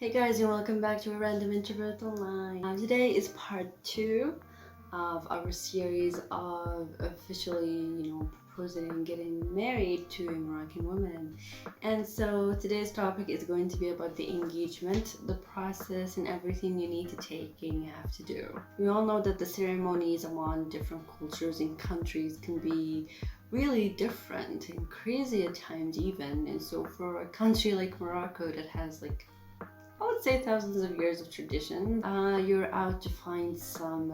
Hey guys, and welcome back to a random introvert online. Today is part 2 of our series of officially, proposing and getting married to a Moroccan woman. And so today's topic is going to be about the engagement, the process, and everything you need to take and you have to do. We all know that the ceremonies among different cultures and countries can be really different and crazy at times even. And so for a country like Morocco that has I would say thousands of years of tradition, you're out to find some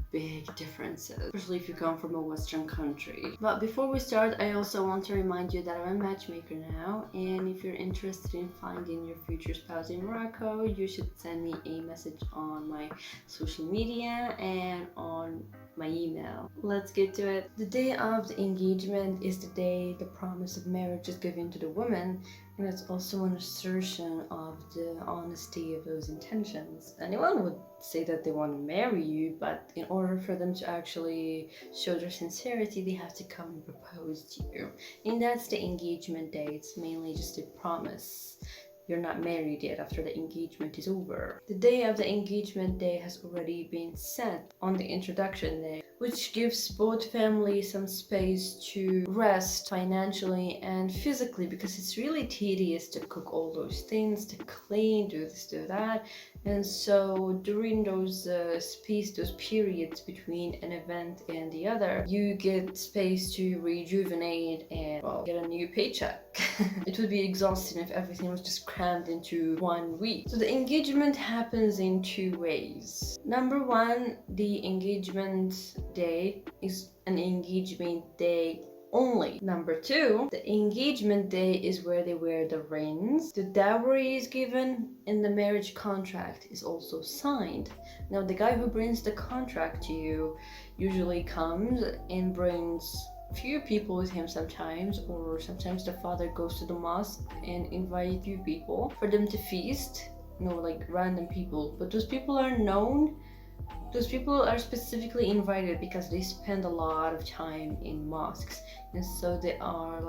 big differences, especially if you come from a Western country. But before we start, I also want to remind you that I'm a matchmaker now, and if you're interested in finding your future spouse in Morocco, you should send me a message on my social media and on my email. Let's get to it. The day of the engagement is the day the promise of marriage is given to the woman, and it's also an assertion of the honesty of those intentions. Anyone would say that they want to marry you, but in order for them to actually show their sincerity, they have to come and propose to you. And that's the engagement day. It's mainly just a promise. You're not married yet after the engagement is over. The day of the engagement day has already been set on the introduction day, which gives both families some space to rest financially and physically, because it's really tedious to cook all those things, to clean, do this, do that. And so during those those periods between an event and the other, you get space to rejuvenate and, well, get a new paycheck. It would be exhausting if everything was just crammed into 1 week. So the engagement happens in 2 ways. Number one, the engagement day is an engagement day only. Number two, the engagement day is where they wear the rings, the dowry is given, and the marriage contract is also signed. Now, the guy who brings the contract to you usually comes and brings few people with him sometimes, or sometimes the father goes to the mosque and invite few people for them to feast, like random people. But those people are known. Those people are specifically invited because they spend a lot of time in mosques, and so they are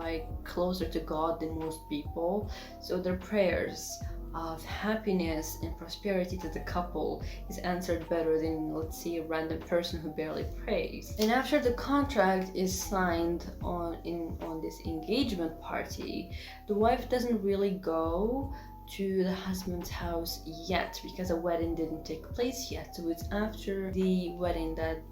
closer to God than most people. So their prayers of happiness and prosperity to the couple is answered better than, let's say, a random person who barely prays. And after the contract is signed on this engagement party, the wife doesn't really go to the husband's house yet, because a wedding didn't take place yet. So it's after the wedding that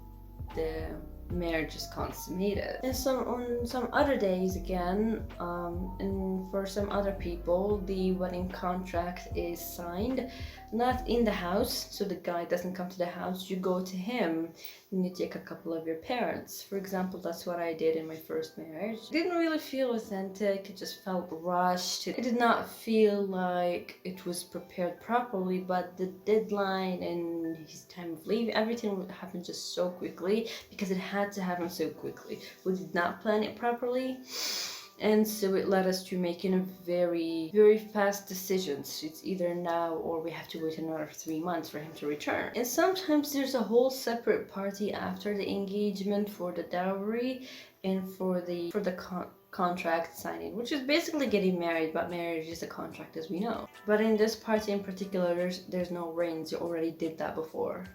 the marriage is consummated. And on some other days again, and for some other people, the wedding contract is signed not in the house, so the guy doesn't come to the house. You go to him and you take a couple of your parents. For example, that's what I did in my first marriage. It didn't really feel authentic. It just felt rushed. It did not feel like it was prepared properly, but the deadline and his time of leave, everything happened just so quickly because it had to happen so quickly. We did not plan it properly, and so it led us to making a very, very fast decisions. It's either now or we have to wait another 3 months for him to return. And sometimes there's a whole separate party after the engagement for the dowry and for the contract signing, which is basically getting married, but marriage is a contract, as we know. But in this party in particular, there's no rings. You already did that before.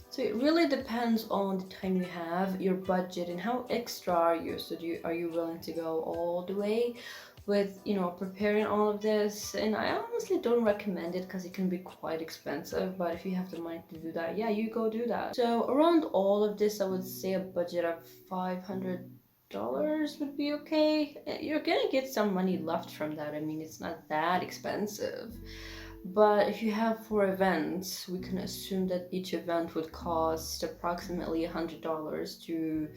So it really depends on the time you have, your budget, and how extra are you. So are you willing to go all the way with, preparing all of this? And I honestly don't recommend it because it can be quite expensive, but if you have the money to do that, yeah, you go do that. So around all of this, I would say a budget of $500 would be okay. You're gonna get some money left from that. I mean, it's not that expensive. But if you have 4 events, we can assume that each event would cost approximately $100 to,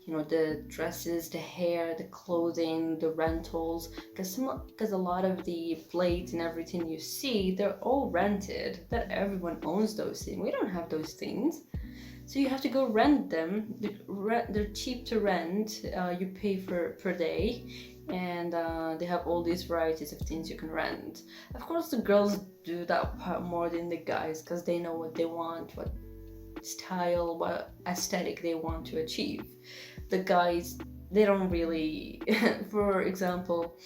the dresses, the hair, the clothing, the rentals, because a lot of the plates and everything you see, they're all rented. That everyone owns those things. We don't have those things. So you have to go rent them. They're cheap to rent. You pay per day, and they have all these varieties of things you can rent. Of course, the girls do that part more than the guys because they know what they want, what style, what aesthetic they want to achieve. The guys, they don't really. For example,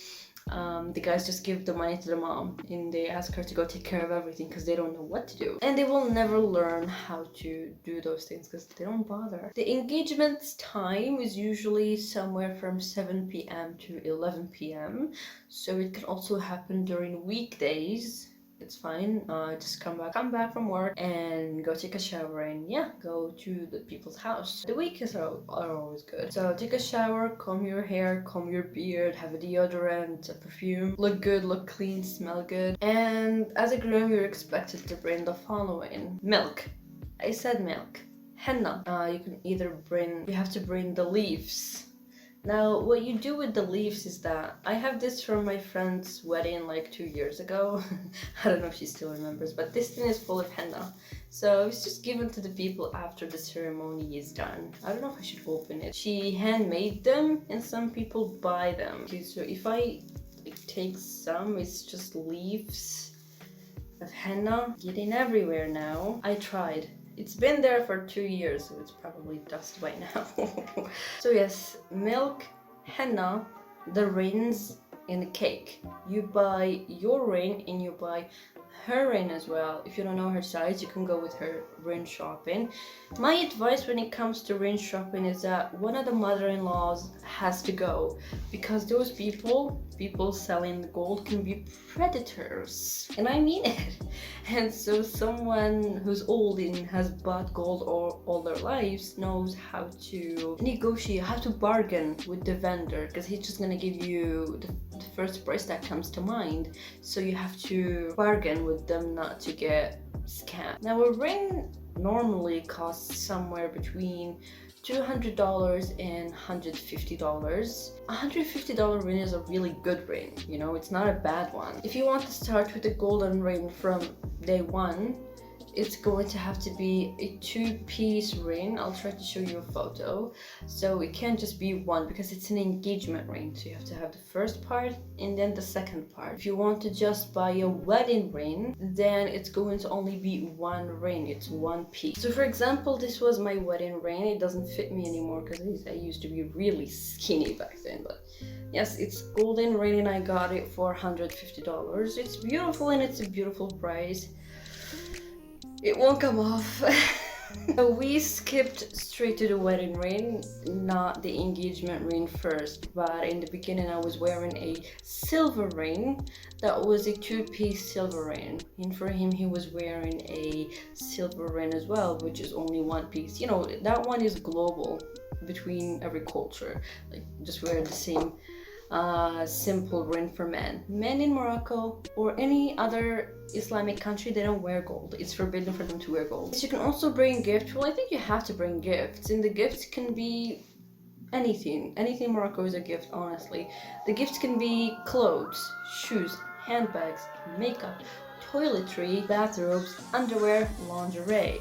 The guys just give the money to the mom and they ask her to go take care of everything because they don't know what to do. And they will never learn how to do those things because they don't bother. The engagement time is usually somewhere from 7 p.m. to 11 p.m. So it can also happen during weekdays. It's fine. Just come back from work and go take a shower and yeah, go to the people's house. The weekends are always good. So take a shower, comb your hair, comb your beard, have a deodorant, a perfume, look good, look clean, smell good. And as a groom, you're expected to bring the following: milk. I said milk. Henna. You have to bring the leaves. Now, what you do with the leaves is that I have this from my friend's wedding like 2 years ago. I don't know if she still remembers, but this thing is full of henna. So it's just given to the people after the ceremony is done. I don't know if I should open it. She handmade them and some people buy them. Okay, so if I take some, it's just leaves of henna getting everywhere now. I tried. It's been there for 2 years, so it's probably dust by now. So yes, milk, henna, the rings, and the cake. You buy your ring and you buy her ring as well. If you don't know her size, you can go with her ring shopping. My advice when it comes to ring shopping is that one of the mother-in-laws has to go, because those people selling gold can be predators, and I mean it. And so someone who's old and has bought gold all their lives knows how to negotiate, how to bargain with the vendor, because he's just gonna give you the first price that comes to mind. So you have to bargain with them not to get scammed. Now a ring normally costs somewhere between $200 and $150. $150 ring is a really good ring, you know, it's not a bad one. If you want to start with a golden ring from day one, it's going to have to be a 2-piece ring. I'll try to show you a photo. So it can't just be one because it's an engagement ring. So you have to have the first part and then the second part. If you want to just buy a wedding ring, then it's going to only be one ring. It's 1 piece. So for example, this was my wedding ring. It doesn't fit me anymore because I used to be really skinny back then. But yes, it's golden ring and I got it for $150. It's beautiful and it's a beautiful price. It won't come off. So we skipped straight to the wedding ring, not the engagement ring first. But in the beginning I was wearing a silver ring. That was a 2-piece silver ring. And for him, he was wearing a silver ring as well, which is only 1 piece. You know, that one is global between every culture. Like just wear the same simple ring for men. Men in Morocco or any other Islamic country, they don't wear gold. It's forbidden for them to wear gold. So you can also bring gifts. Well, I think you have to bring gifts, and the gifts can be anything. Anything in Morocco is a gift, honestly. The gifts can be clothes, shoes, handbags, makeup, toiletry, bathrobes, underwear, lingerie,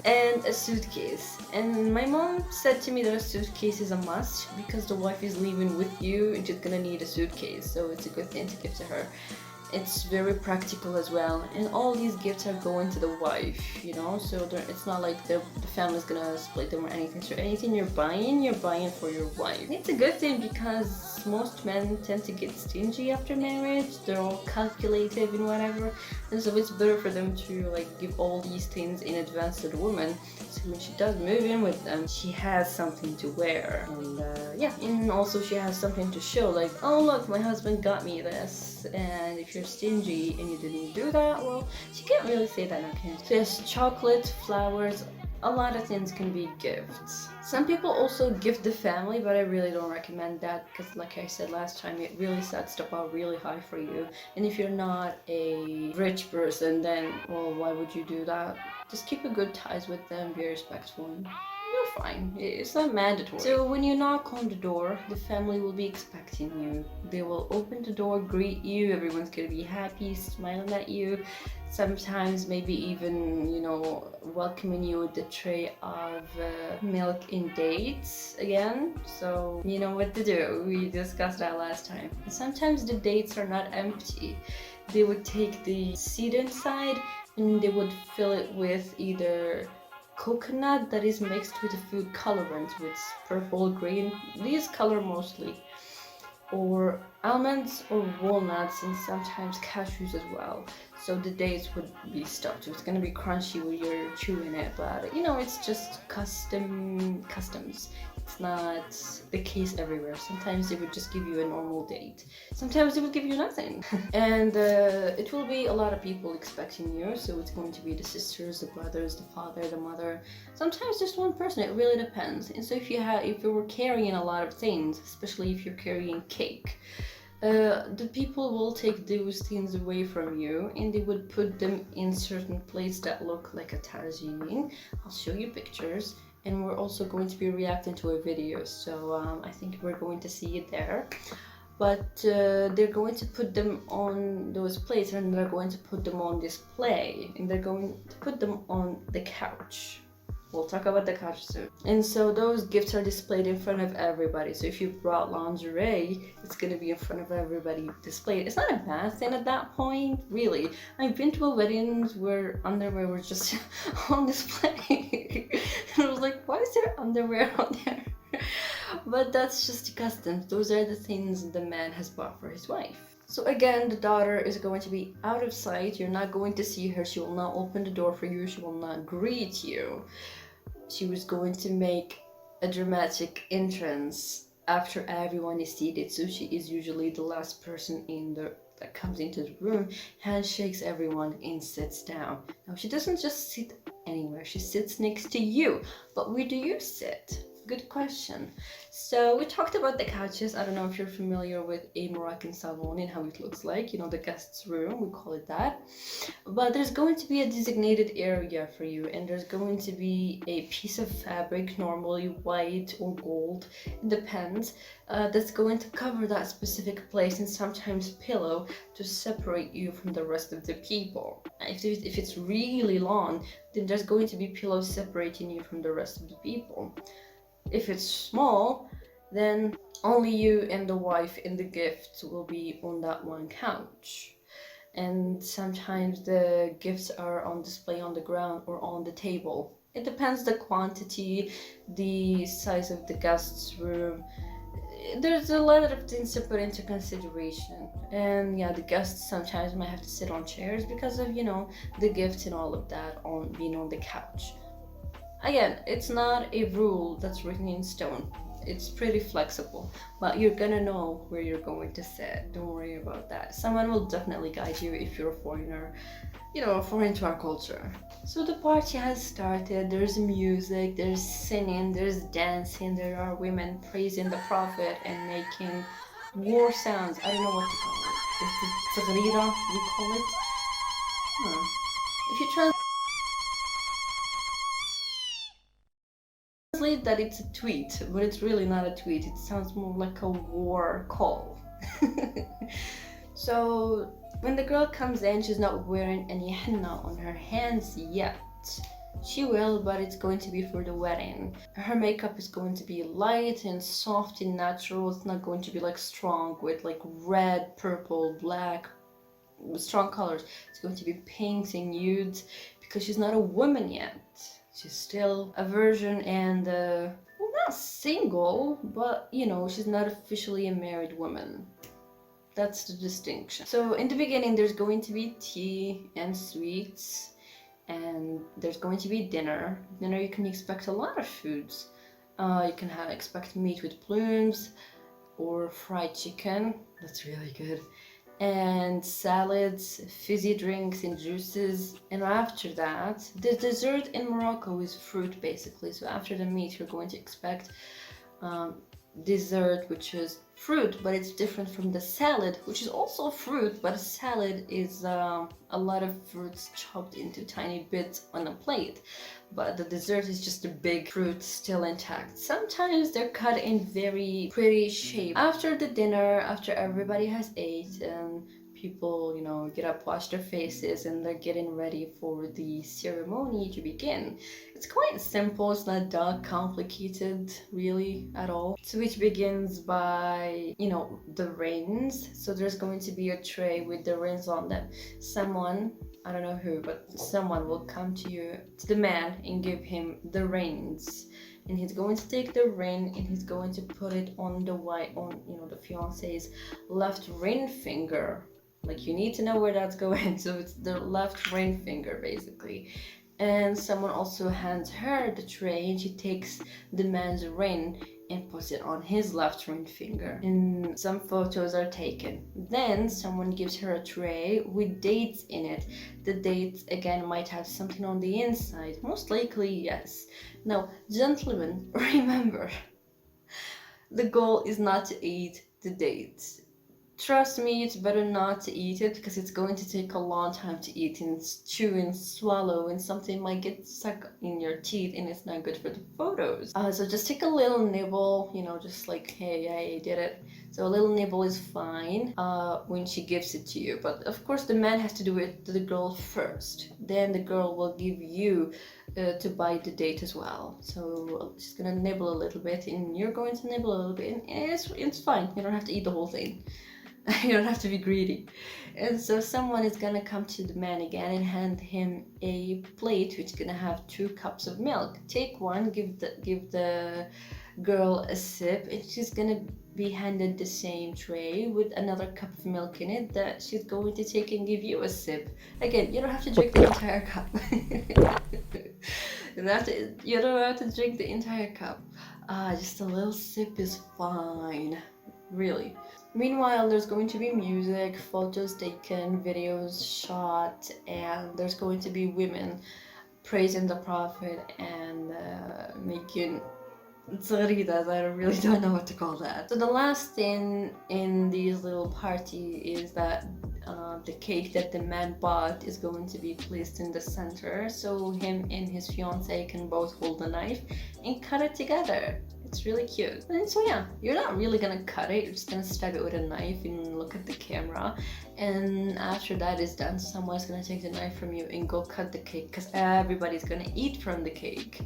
and a suitcase. And my mom said to me that a suitcase is a must because the wife is leaving with you and she's gonna need a suitcase, so it's a good thing to give to her. It's very practical as well, and all these gifts are going to the wife, you know, so it's not like the family's gonna split them or anything. So anything you're buying for your wife. It's a good thing because most men tend to get stingy after marriage. They're all calculative and whatever, and so it's better for them to like give all these things in advance to the woman, so when she does move in with them, she has something to wear. And yeah, and also she has something to show, like, oh look, my husband got me this. And if you're stingy and you didn't do that, well, she can't really say that, okay? So yes, chocolate, flowers, a lot of things can be gifts. Some people also gift the family, but I really don't recommend that because, like I said last time, it really sets the bar really high for you. And if you're not a rich person, then, well, why would you do that? Just keep a good ties with them, be respectful, and you're fine. It's not mandatory. So when you knock on the door, the family will be expecting you. They will open the door, greet you, everyone's gonna be happy, smiling at you. Sometimes maybe even, you know, welcoming you with a tray of milk and dates again. So you know what to do. We discussed that last time. Sometimes the dates are not empty. They would take the seed inside and they would fill it with either coconut that is mixed with a food colorant, with purple, green, these color mostly, or almonds or walnuts, and sometimes cashews as well. So the dates would be stuffed. So it's gonna be crunchy when you're chewing it, but you know, it's just customs. It's not the case everywhere. Sometimes they would just give you a normal date. Sometimes they would give you nothing. And it will be a lot of people expecting you. So it's going to be the sisters, the brothers, the father, the mother. Sometimes just one person. It really depends. And so if you were carrying a lot of things, especially if you're carrying cake, the people will take those things away from you and they would put them in certain places that look like a tagine. I'll show you pictures, and we're also going to be reacting to a video, so I think we're going to see it there. But they're going to put them on those plates, and they're going to put them on display, and they're going to put them on the couch. We'll talk about the couch soon. And so those gifts are displayed in front of everybody. So if you brought lingerie, it's gonna be in front of everybody displayed. It's not a bad thing at that point, really. I've been to weddings where underwear was just on display. And I was like, why is there underwear on there? But that's just customs. Those are the things the man has bought for his wife. So again, the daughter is going to be out of sight. You're not going to see her. She will not open the door for you. She will not greet you. She was going to make a dramatic entrance after everyone is seated. So she is usually the last person that comes into the room, handshakes everyone, and sits down. Now she doesn't just sit anywhere. She sits next to you. But where do you sit? Good question. So we talked about the couches. I don't know if you're familiar with a Moroccan salon and how it looks like, you know, the guest's room, we call it that. But there's going to be a designated area for you, and there's going to be a piece of fabric, normally white or gold, it depends, that's going to cover that specific place, and sometimes pillow to separate you from the rest of the people. If it's really long, then there's going to be pillows separating you from the rest of the people. If it's small, then only you and the wife and the gift will be on that one couch. And sometimes the gifts are on display on the ground or on the table. It depends the quantity, the size of the guest's room. There's a lot of things to put into consideration. And yeah, the guests sometimes might have to sit on chairs because of, you know, the gifts and all of that on being on the couch. Again, it's not a rule that's written in stone. It's pretty flexible, but you're gonna know where you're going to sit. Don't worry about that. Someone will definitely guide you if you're a foreigner, you know, foreign to our culture. So the party has started. There's music, there's singing, there's dancing, there are women praising the prophet and making war sounds. I don't know what to call it. It's taghrira, we call it. If you translate that, it's a tweet, but it's really not a tweet. It sounds more like a war call. So when the girl comes in, she's not wearing any henna on her hands yet. She will, but it's going to be for the wedding. Her makeup is going to be light and soft and natural. It's not going to be like strong with like red, purple, black, strong colors. It's going to be pinks and nudes because she's not a woman yet. She's still a virgin and, well, not single, but, you know, she's not officially a married woman. That's the distinction. So in the beginning, there's going to be tea and sweets, and there's going to be dinner. Dinner, you can expect a lot of foods. You can expect meat with plumes or fried chicken. That's really good. And salads, fizzy drinks and juices. And after that, the dessert in Morocco is fruit basically. So after the meat, you're going to expect dessert, which is fruit, but it's different from the salad, which is also fruit, but a salad is a lot of fruits chopped into tiny bits on a plate. But the dessert is just a big fruit still intact. Sometimes they're cut in very pretty shape. After the dinner, after everybody has ate, and people, you know, get up, wash their faces, and they're getting ready for the ceremony to begin. It's quite simple. It's not that complicated, really, at all. So it begins by, you know, the rings. So there's going to be a tray with the rings on them. Someone I don't know who, but someone will come to the man and give him the rings, and he's going to take the ring and he's going to put it on the the fiance's left ring finger. Like, you need to know where that's going, so it's the left ring finger basically. And someone also hands her the tray and she takes the man's ring and puts it on his left ring finger, and some photos are taken. Then someone gives her a tray with dates in it. The dates again might have something on the inside, most likely yes. Now gentlemen, remember, the goal is not to eat the dates. Trust me, it's better not to eat it because it's going to take a long time to eat and chew and swallow, and something might get stuck in your teeth and it's not good for the photos. So just take a little nibble, just like, hey, I did it. So a little nibble is fine when she gives it to you. But of course the man has to do it to the girl first. Then the girl will give you to bite the date as well. So she's gonna nibble a little bit and you're going to nibble a little bit, and it's fine. You don't have to eat the whole thing. You don't have to be greedy. And so someone is gonna come to the man again and hand him a plate which is gonna have 2 cups of milk. Take one, give the girl a sip, and she's gonna be handed the same tray with another cup of milk in it that she's going to take and give you a sip. Again, you don't have to drink the entire cup. You don't have to drink the entire cup. Just a little sip is fine, really. Meanwhile, there's going to be music, photos taken, videos shot, and there's going to be women praising the Prophet and making tzaridas. I really don't know what to call that. So the last thing in this little party is that the cake that the man bought is going to be placed in the center, so him and his fiance can both hold the knife and cut it together. It's really cute. And so yeah, you're not really gonna cut it, you're just gonna stab it with a knife and look at the camera, and after that is done, someone's gonna take the knife from you and go cut the cake, because everybody's gonna eat from the cake.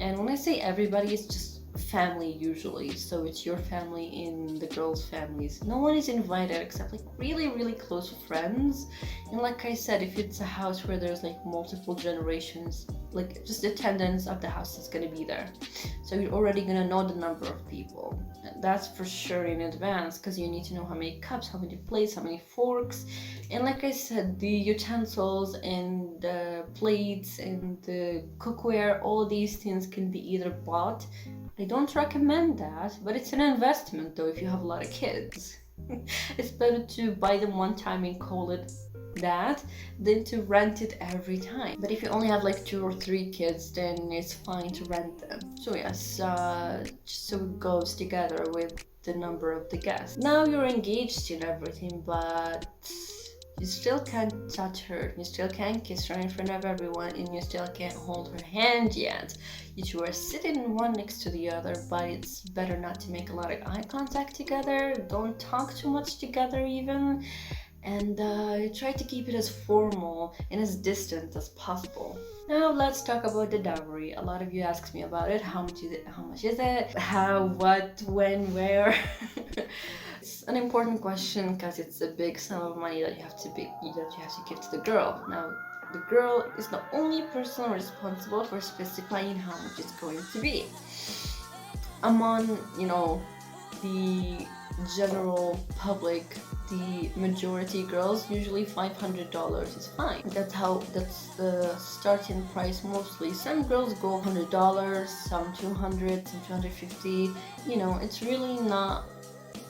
And when I say everybody, it's just family usually, so it's your family and the girls' families. No one is invited except like really close friends. And like I said, if it's a house where there's like multiple generations, like just attendance of the house is gonna be there, so you're already gonna know the number of people. That's for sure in advance, because you need to know how many cups, how many plates, how many forks. And like I said, the utensils and the plates and the cookware, all these things can be either bought. I don't recommend that, but it's an investment though if you have a lot of kids. It's better to buy them one time and call it that than to rent it every time. But if you only have like 2 or 3 kids, then it's fine to rent them. So yes, just so it goes together with the number of the guests. Now you're engaged and everything, but you still can't touch her, you still can't kiss her in front of everyone, and you still can't hold her hand yet. You two are sitting one next to the other, but it's better not to make a lot of eye contact together. Don't talk too much together even, and try to keep it as formal and as distant as possible. Now let's talk about the dowry. A lot of you ask me about it. How much is it? How much is it? How, what, when, where? It's an important question because it's a big sum of money that you have to give to the girl. Now, the girl is the only person responsible for specifying how much it's going to be. Among, the general public, the majority girls, usually $500 is fine. That's the starting price mostly. Some girls go $100, some $200, some $250. It's really not.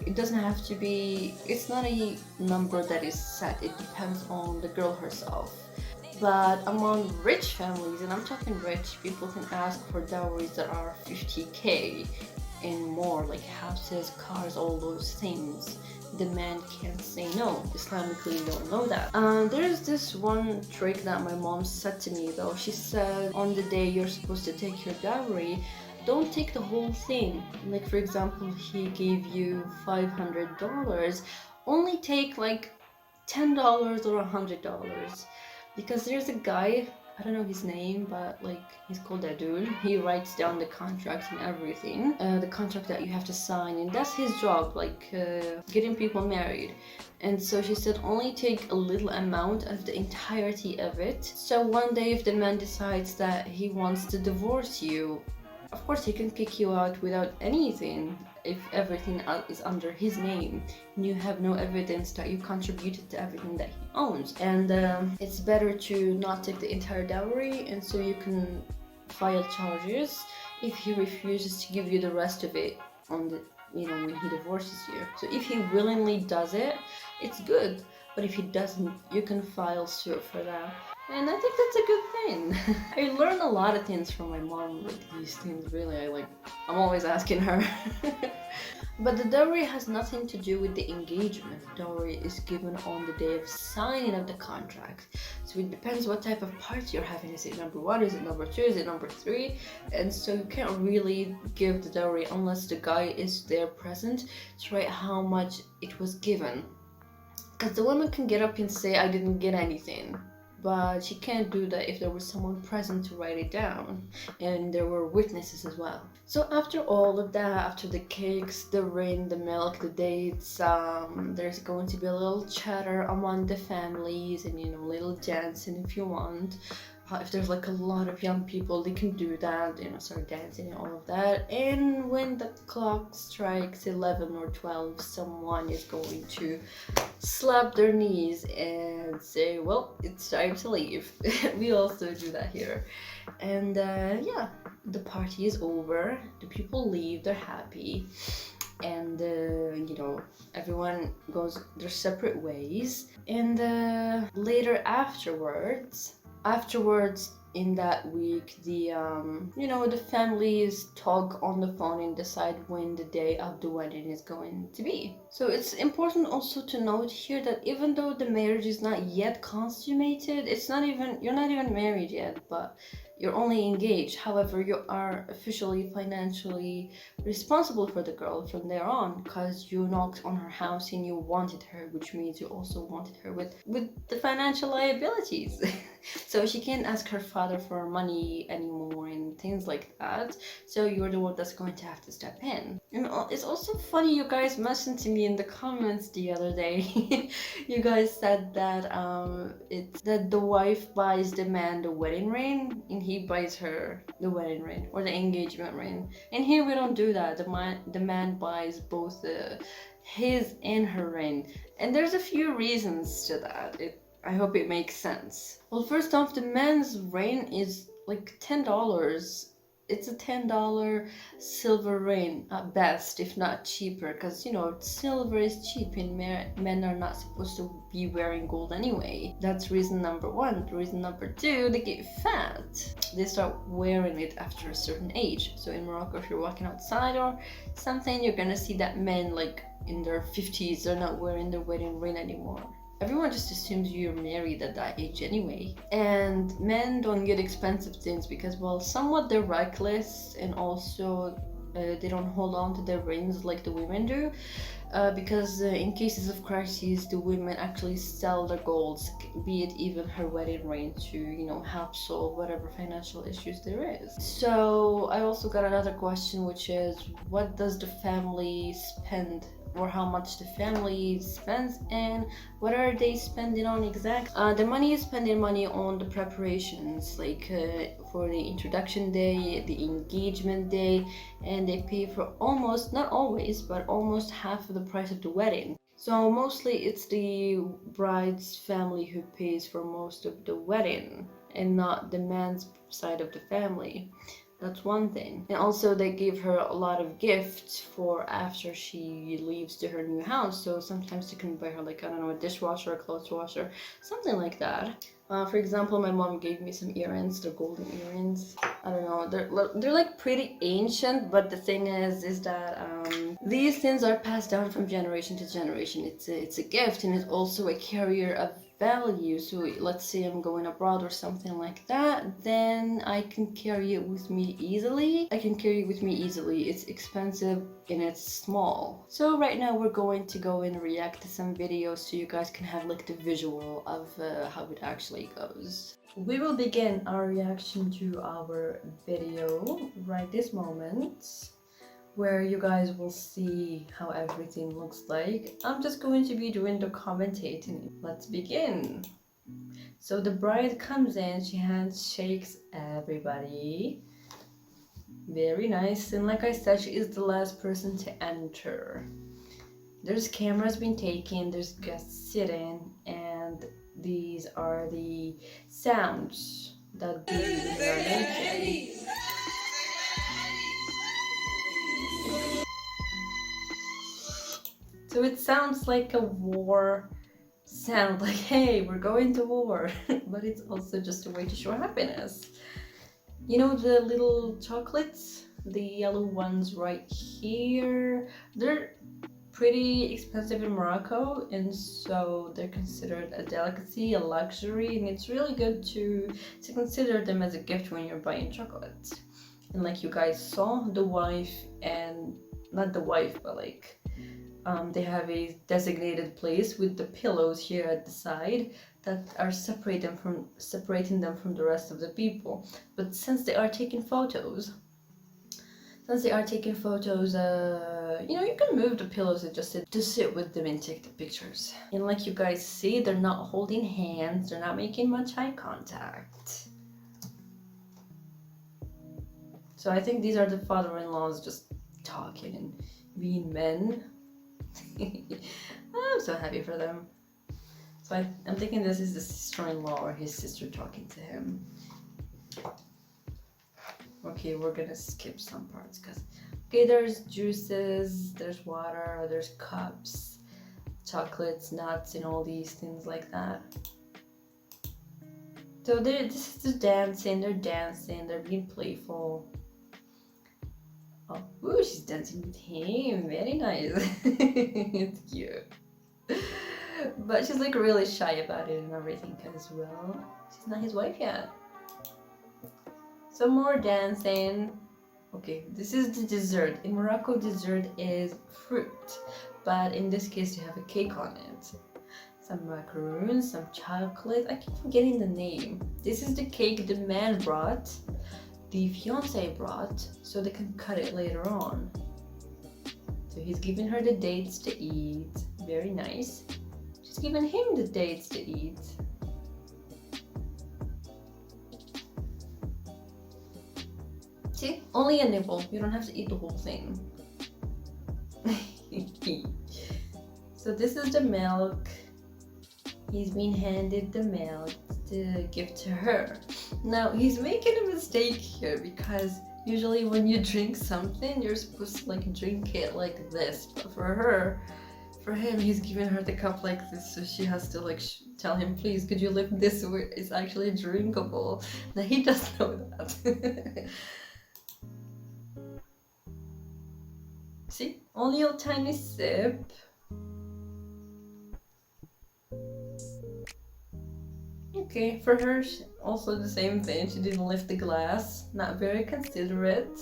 It doesn't have to be. It's not a number that is set. It depends on the girl herself. But among rich families, and I'm talking rich, people can ask for dowries that are 50K and more, like houses, cars, all those things. The man can't say no. Islamically, you don't know that. There's this one trick that my mom said to me though. She said, on the day you're supposed to take your dowry, don't take the whole thing. Like, for example, he gave you $500, only take like $10 or $100, because there's a guy I don't know his name, but like he's called Adul. He writes down the contract and everything, the contract that you have to sign, and that's his job, like getting people married. And so she said only take a little amount of the entirety of it. So one day if the man decides that he wants to divorce you, of course he can kick you out without anything if everything is under his name and you have no evidence that you contributed to everything that he owns. And it's better to not take the entire dowry, and so you can file charges if he refuses to give you the rest of it on the, you know, when he divorces you. So if he willingly does it, it's good, but if he doesn't, you can file suit for that. And I think that's a good thing. I learned a lot of things from my mom with these things, really. I'm always asking her. But the dowry has nothing to do with the engagement. Dowry is given on the day of signing of the contract. So it depends what type of party you're having. Is it number 1? Is it number 2? Is it number 3? And so you can't really give the dowry unless the guy is there present to write how much it was given. Because the woman can get up and say, I didn't get anything. But she can't do that if there was someone present to write it down, and there were witnesses as well. So after all of that, after the cakes, the ring, the milk, the dates, there's going to be a little chatter among the families, and, you know, little dancing if you want. If there's like a lot of young people, they can do that, you know, start dancing and all of that. And when the clock strikes 11 or 12, someone is going to slap their knees and say, well, it's time to leave. We also do that here. And yeah, the party is over, the people leave, they're happy, and you know, everyone goes their separate ways. And later afterwards in that week, the you know, the families talk on the phone and decide when the day of the wedding is going to be. So it's important also to note here that even though the marriage is not yet consummated, you're not even married yet, but you're only engaged. However, you are officially financially responsible for the girl from there on, because you knocked on her house and you wanted her, which means you also wanted her with the financial liabilities. So she can't ask her father for money anymore and things like that. So you're the one that's going to have to step in. And it's also funny, you guys mentioned to me in the comments the other day, you guys said that it's that the wife buys the man the wedding ring and he buys her the wedding ring or the engagement ring. And here we don't do that. The man buys both his and her ring. And there's a few reasons to that. I hope it makes sense. Well, first off, the man's ring is like $10. It's a $10 silver ring at best, if not cheaper, because, you know, silver is cheap and men are not supposed to be wearing gold anyway. That's reason number 1. Reason number 2, they get fat. They start wearing it after a certain age. So in Morocco, if you're walking outside or something, you're gonna see that men like in their 50s are not wearing their wedding ring anymore. Everyone just assumes you're married at that age anyway. And men don't get expensive things because, well, somewhat they're reckless, and also they don't hold on to their rings like the women do. Because in cases of crises, the women actually sell their golds, be it even her wedding ring, to, you know, help solve whatever financial issues there is. So I also got another question, which is, what does the family spend, or how much the family spends, and what are they spending on exactly? The money is spending money on the preparations, like for the introduction day, the engagement day, and they pay for almost, not always, but almost half of the price of the wedding. So mostly it's the bride's family who pays for most of the wedding, and not the man's side of the family. That's one thing. And also they give her a lot of gifts for after she leaves to her new house. So sometimes you can buy her, like, I don't know, a dishwasher, a clothes washer, something like that. For example, my mom gave me some earrings. They're golden earrings. I don't know, they're like pretty ancient, but the thing is that these things are passed down from generation to generation. It's a gift, and it's also a carrier of value. So let's say I'm going abroad or something like that, then I can carry it with me easily. It's expensive and it's small. So right now we're going to go and react to some videos so you guys can have like the visual of how it actually goes. We will begin our reaction to our video right this moment, where you guys will see how everything looks like. I'm just going to be doing the commentating. Let's begin. So the bride comes in, she handshakes everybody. Very nice, and like I said, she is the last person to enter. There's cameras being taken, there's guests sitting, and these are the sounds that the are making. So it sounds like a war sound, like, hey, we're going to war. But it's also just a way to show happiness. You know the little chocolates? The yellow ones right here? They're pretty expensive in Morocco, and so they're considered a delicacy, a luxury, and it's really good to consider them as a gift when you're buying chocolates. And like you guys saw, the wife, and not the wife, but like they have a designated place with the pillows here at the side that are separating them from the rest of the people. But since they are taking photos, you know, you can move the pillows and just sit with them and take the pictures. And like you guys see, they're not holding hands, they're not making much eye contact. So I think these are the father-in-laws just talking and being men. I'm so happy for them. So I'm thinking this is the sister-in-law or his sister talking to him. Okay, we're gonna skip some parts because, okay, there's juices, there's water, there's cups, chocolates, nuts, and all these things like that. So this is the dancing, they're being playful. Oh, ooh, she's dancing with him, very nice. It's cute. But she's like really shy about it and everything because, well, she's not his wife yet. Some more dancing. Okay, this is the dessert. In Morocco, dessert is fruit, but in this case, you have a cake on it. Some macaroons, some chocolate. I keep forgetting the name. This is the cake the man brought, the fiance brought, so they can cut it later on. So he's giving her the dates to eat. Very nice. She's giving him the dates to eat. See? Only a nibble. You don't have to eat the whole thing. So this is the milk. He's been handed the milk to give to her. Now he's making a mistake here because usually when you drink something, you're supposed to like drink it like this. But for him, he's giving her the cup like this, so she has to like tell him, please, could you lift this where it's actually drinkable. Now he doesn't know that. See, only a tiny sip. Okay, for her, also the same thing. She didn't lift the glass. Not very considerate.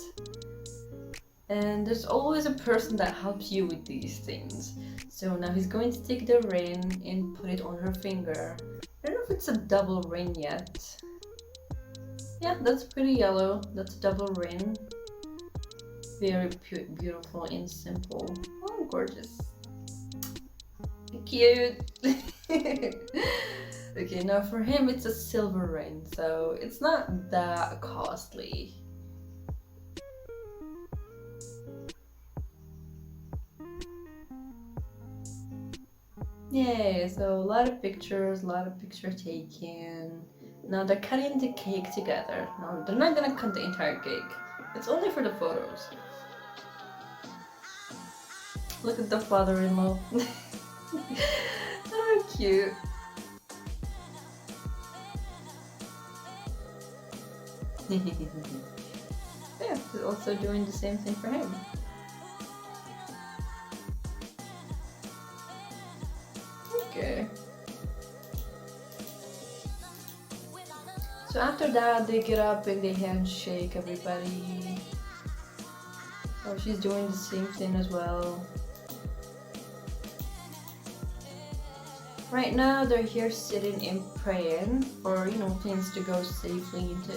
And there's always a person that helps you with these things. So now he's going to take the ring and put it on her finger. I don't know if it's a double ring yet. Yeah, that's pretty yellow. That's a double ring. Very beautiful and simple. Oh, gorgeous. Cute. Okay, now for him it's a silver ring, so it's not that costly. Yay, so a lot of pictures, taken. Now they're cutting the cake together. No, they're not gonna cut the entire cake. It's only for the photos. Look at the father-in-law. Oh, cute. Yeah, he's also doing the same thing for him. Okay. So after that, they get up and they handshake everybody. Oh, she's doing the same thing as well. Right now, they're here sitting and praying for, you know, things to go safely into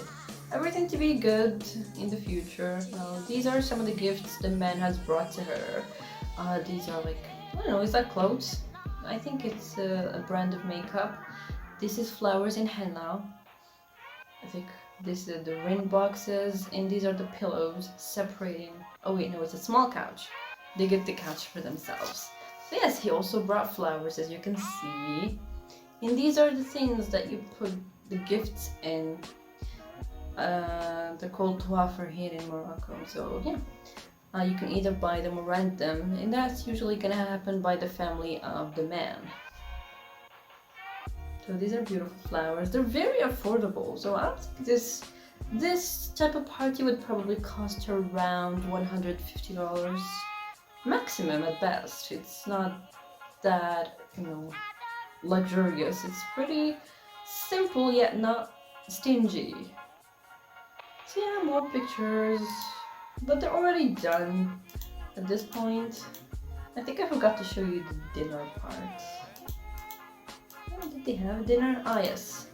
everything to be good in the future. These are some of the gifts the man has brought to her. These are like, I don't know, is that clothes? I think it's a brand of makeup. This is flowers in henna. I think this is the ring boxes, and these are the pillows separating. Oh wait, no, it's a small couch. They get the couch for themselves. So yes, he also brought flowers, as you can see. And these are the things that you put the gifts in. They're called dower here in Morocco. So yeah, you can either buy them or rent them, and that's usually gonna happen by the family of the man. So these are beautiful flowers. They're very affordable. So I think this type of party would probably cost around $150 maximum at best. It's not that, you know, luxurious. It's pretty simple yet not stingy. So yeah, more pictures, but they're already done at this point. I think I forgot to show you the dinner part. Did they have dinner? Ah, yes.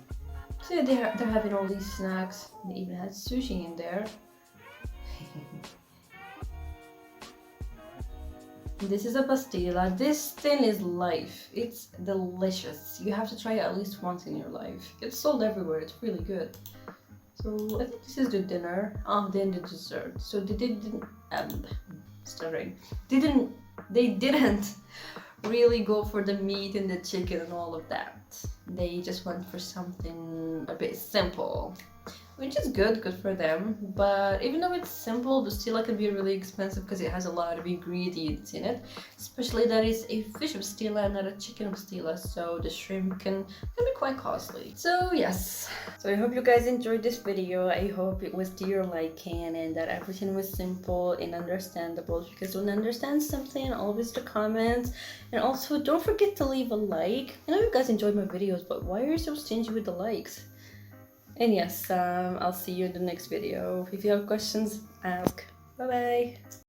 So yeah, they're having all these snacks. They even had sushi in there. This is a pastilla. This thing is life. It's delicious. You have to try it at least once in your life. It's sold everywhere. It's really good. So I think this is the dinner. Then the dessert. So they didn't. Stuttering. They didn't really go for the meat and the chicken and all of that. They just went for something a bit simple, which is good for them. But even though it's simple, the pastilla can be really expensive because it has a lot of ingredients in it, especially that it's a fish pastilla and not a chicken pastilla, so the shrimp can be quite costly. So yes, so I hope you guys enjoyed this video. I hope it was to your liking and that everything was simple and understandable. If you guys don't understand something, always the comments, and also don't forget to leave a like. I know you guys enjoyed my videos, but why are you so stingy with the likes? And yes, I'll see you in the next video. If you have questions, ask. Bye bye.